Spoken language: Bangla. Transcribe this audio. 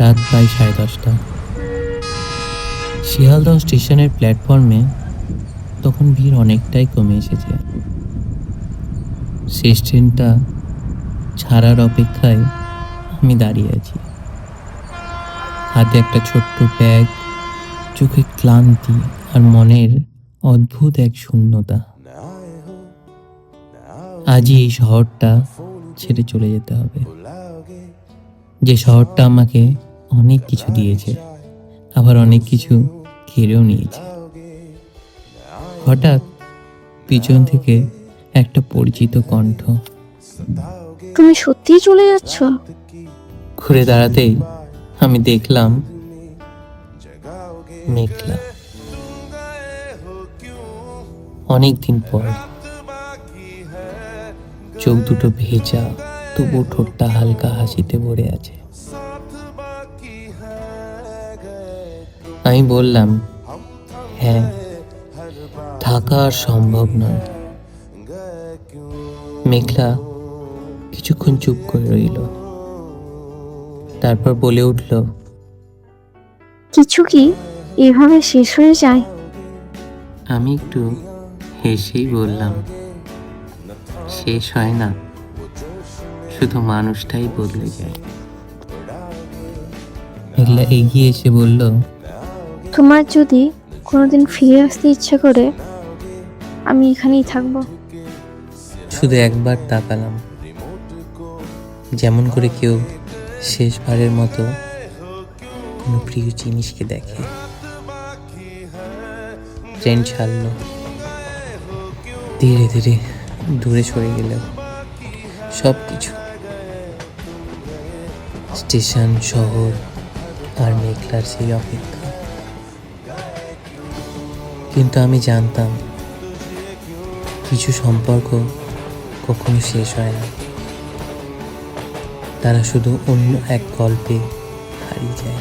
রাত প্রায় 10:30। শিয়ালদহ স্টেশনের প্ল্যাটফর্মে তখন ভিড় অনেকটাই কমে এসেছে। শেষ ট্রেনটা ছাড়ার অপেক্ষায় আমি দাঁড়িয়ে আছি, হাতে একটা ছোট্ট ব্যাগ, চোখে ক্লান্তি আর মনের অদ্ভুত এক শূন্যতা। আজই এই শহরটা ছেড়ে চলে যেতে হবে, যে শহরটা আমাকে অনেক কিছু দিয়েছে, আবার অনেক কিছু কেড়েও নিয়েছে। হঠাৎ পিছন থেকে একটা পরিচিত কণ্ঠ। তুমি সত্যিই চলে যাচ্ছ? ঘুরে দাঁড়াতেই আমি দেখলাম মেঘলা। অনেকদিন পর, চোখ দুটো ভেজা, তবু ঠোঁটটা হালকা হাসিতে ভরে আছে। আমি বললাম, হ্যাঁ, থাকা আর সম্ভব নয়। মেঘলা কিছুক্ষণ চুপ করে রইল, তারপর বলে উঠল, কিছু কি এভাবে শেষ হয়ে যায়? আমি একটু হেসেই বললাম, শেষ হয় না, শুধু মানুষটাই বদলে যায়। মেঘলা এগিয়ে এসে বলল, তোমার যদি কোনোদিন ফিরে আসতে ইচ্ছা করে, আমি এখানেই থাকবো। শুধু একবার তাকালাম, যেমন করে কেউ শেষবারের মতো কোনো প্রিয় জিনিসকে দেখে। ট্রেন ছাড়ল, ধীরে ধীরে দূরে সরে গেল সব কিছু, স্টেশন, শহর আর মেঘলার সেই অপেক্ষা। কিন্তু আমি জানতাম, কিছু সম্পর্ক কখনো শেষ হয় না, তারা শুধু অন্য এক গল্পে হারিয়ে যায়।